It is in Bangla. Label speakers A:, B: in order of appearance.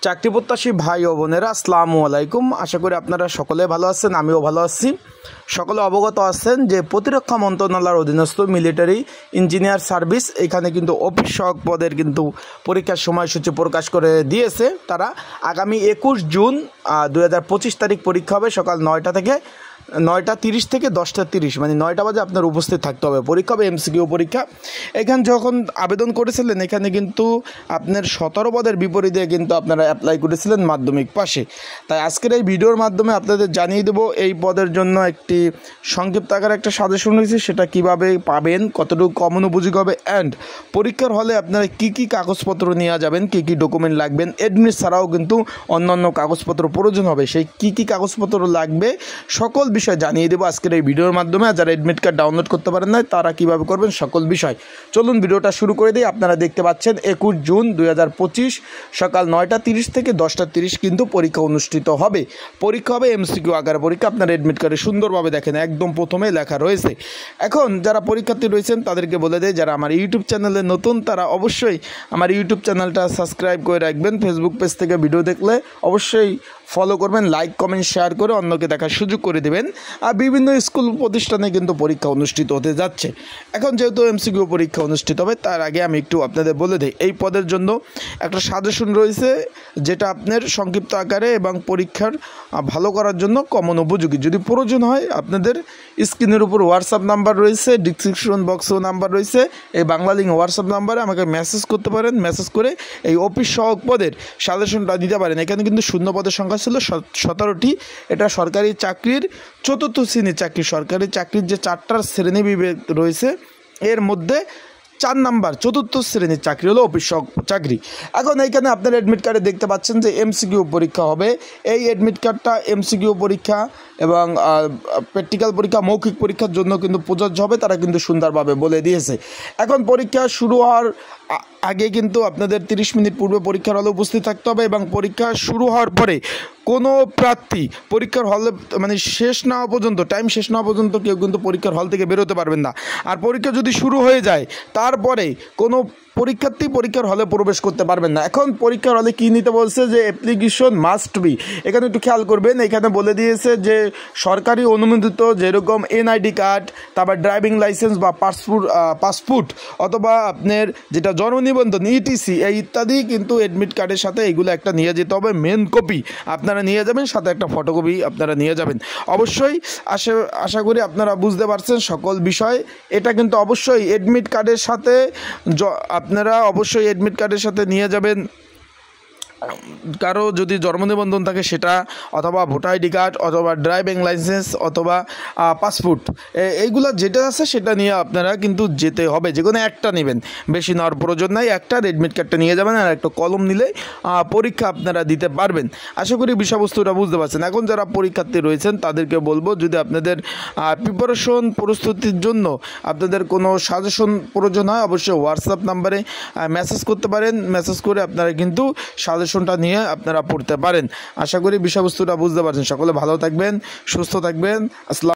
A: চাকরি প্রত্যাশী ভাই ও বোনেরা আসসালামু আলাইকুম। আশা করি আপনারা সকলে ভালো আছেন, আমিও ভালো আছি। সকলে অবগত আছেন যে প্রতিরক্ষা মন্ত্রণালয়ের অধীনস্থ মিলিটারি ইঞ্জিনিয়ার সার্ভিস এখানে কিন্তু অফিস সহায়ক পদের কিন্তু পরীক্ষার সময়সূচি প্রকাশ করে দিয়েছে। তারা আগামী 21 জুন 2025 তারিখ পরীক্ষা হবে সকাল 9টা থেকে 9:30 থেকে 10:30, মানে 9টা বাজে আপনার উপস্থিত থাকতে হবে। পরীক্ষা হবে এমসিকিউ পরীক্ষা। এখানে যখন আবেদন করেছিলেন এখানে কিন্তু আপনার 17 পদের বিপরীতে কিন্তু আপনারা অ্যাপ্লাই করেছিলেন মাধ্যমিক পাশে। তাই আজকের এই ভিডিওর মাধ্যমে আপনাদের জানিয়ে দেবো এই পদের জন্য একটি সংক্ষিপ্ত আকারে একটা সাজেশন রয়েছে, সেটা কিভাবে পাবেন, কতটুকু কমন উপযোগী হবে, অ্যান্ড পরীক্ষার হলে আপনারা কী কাগজপত্র নিয়ে যাবেন, কী ডকুমেন্ট লাগবেন, অ্যাডমিট ছাড়াও কিন্তু অন্যান্য কাগজপত্র প্রয়োজন হবে, সেই কী কাগজপত্র লাগবে সকল বিষয় জানিয়ে দেবো আজকের এই ভিডিওর মাধ্যমে। আর যারা এডমিট কার্ড ডাউনলোড করতে পারেন না তারা কীভাবে করবেন সকল বিষয় চলুন ভিডিওটা শুরু করে দিই। আপনারা দেখতে পাচ্ছেন 21 জুন 2025 সকাল 9:30 থেকে 10:30 কিন্তু পরীক্ষা অনুষ্ঠিত হবে। পরীক্ষা হবে এমসিকিউ আকারে পরীক্ষা। আপনারা এডমিট কার্ডে সুন্দরভাবে দেখেন একদম প্রথমে লেখা রয়েছে। এখন যারা পরীক্ষার্থী রয়েছেন তাদেরকে বলে দেয়, যারা আমার ইউটিউব চ্যানেলে নতুন তারা অবশ্যই আমার ইউটিউব চ্যানেলটা সাবস্ক্রাইব করে রাখবেন। ফেসবুক পেজ থেকে ভিডিও দেখলে অবশ্যই ফলো করবেন, লাইক কমেন্ট শেয়ার করে অন্যকে দেখার সুযোগ করে দেবেন। আর বিভিন্ন স্কুল প্রতিষ্ঠানে কিন্তু পরীক্ষা অনুষ্ঠিত হতে যাচ্ছে। এখন যেহেতু এমসিকিউ পরীক্ষা অনুষ্ঠিত হবে তার আগে আমি একটু আপনাদের বলে দিই এই পদের জন্য একটা সাজেশন রয়েছে, যেটা আপনার সংক্ষিপ্ত আকারে এবং পরীক্ষার ভালো করার জন্য কমন উপযোগী। যদি প্রয়োজন হয় আপনাদের স্ক্রিনের উপর হোয়াটসঅ্যাপ নাম্বার রয়েছে, ডিসক্রিপশন বক্সেও নাম্বার রয়েছে, এই বাংলা লিঙ্ক হোয়াটসঅ্যাপ নাম্বারে আমাকে মেসেজ করতে পারেন। মেসেজ করে এই অফিস সহায়ক পদের সাজেশনটা দিতে পারেন। এখানে কিন্তু শূন্য পদের সংখ্যা ছিল 17টি। এটা সরকারি চাকরির 4র্থ শ্রেণীর চাকরি। সরকারি চাকরির যে 4টা শ্রেণী বিভাগ রয়েছে এর মধ্যে 4 নাম্বার 4র্থ শ্রেণীর চাকরি হলো অফিস সহায়ক চাকরি। এখন এইখানে আপনার অ্যাডমিট কার্ডে দেখতে পাচ্ছেন যে এমসিকিউ পরীক্ষা হবে। এই অ্যাডমিট কার্ডটা এমসিকিউ পরীক্ষা এবং প্র্যাকটিক্যাল পরীক্ষা, মৌখিক পরীক্ষার জন্য কিন্তু প্রযোজ্য হবে, তারা কিন্তু সুন্দরভাবে বলে দিয়েছে। এখন পরীক্ষা শুরু হওয়ার আগে কিন্তু আপনাদের 30 মিনিট পূর্বে পরীক্ষার হলে উপস্থিত থাকতে হবে এবং পরীক্ষা শুরু হওয়ার পরে কোনো প্রার্থী পরীক্ষার হলে মানে শেষ না হওয়া পর্যন্ত, টাইম শেষ না হওয়া পর্যন্ত কেউ কিন্তু পরীক্ষার হল থেকে বেরোতে পারবেন না। আর পরীক্ষা যদি শুরু হয়ে যায় তারপরে কোনো পরীক্ষার্থী পরীক্ষার হলে প্রবেশ করতে পারবেন না। এখন পরীক্ষার হলে কী নিতে বলছে যে অ্যাপ্লিকেশন মাস্ট বি। এখানে একটু খেয়াল করবেন, এখানে বলে দিয়েছে যে সরকারি অনুমোদিত যেরকম এনআইডি কার্ড, তারপর ড্রাইভিং লাইসেন্স বা পাসপোর্ট অথবা আপনার যেটা জন্ম নিবন্ধন ইটিসি এই ইত্যাদি কিন্তু অ্যাডমিট কার্ডের সাথে এইগুলো একটা নিয়ে যেতে হবে। মেন কপি আপনারা নিয়ে যাবেন, সাথে একটা ফটোকপি আপনারা নিয়ে যাবেন। অবশ্যই আশা করি আপনারা বুঝতে পারছেন সকল বিষয়। এটা কিন্তু অবশ্যই অ্যাডমিট কার্ডের সাথে আপনারা অবশ্যই অ্যাডমিট কার্ডের সাথে নিয়ে যাবেন। কারো যদি জন্ম নিবন্ধন থাকে সেটা, অথবা ভোটার আইডি কার্ড, অথবা ড্রাইভিং লাইসেন্স, অথবা পাসপোর্ট, এইগুলো যেটা আছে সেটা নিয়ে আপনারা কিন্তু যেতে হবে। যে কোনো একটা নেবেন, বেশি নেওয়ার প্রয়োজন নাই। একটা অ্যাডমিট কার্ডটা নিয়ে যাবেন আর একটা কলম নিলে পরীক্ষা আপনারা দিতে পারবেন। আশা করি বিষয়বস্তুটা বুঝতে পারছেন। এখন যারা পরীক্ষার্থী রয়েছেন তাদেরকে বলবো, যদি আপনাদের প্রিপারেশন প্রস্তুতির জন্য আপনাদের কোনো সাজেশন প্রয়োজন হয় অবশ্যই হোয়াটসঅ্যাপ নাম্বারে মেসেজ করতে পারেন। মেসেজ করে আপনারা কিন্তু সাজেশনটা নিয়ে আপনারা পড়তে পারেন। আশা করি বিষয়বস্তুটা বুঝতে পারছেন। সকলে ভালো থাকবেন, সুস্থ থাকবেন। আসসালাম।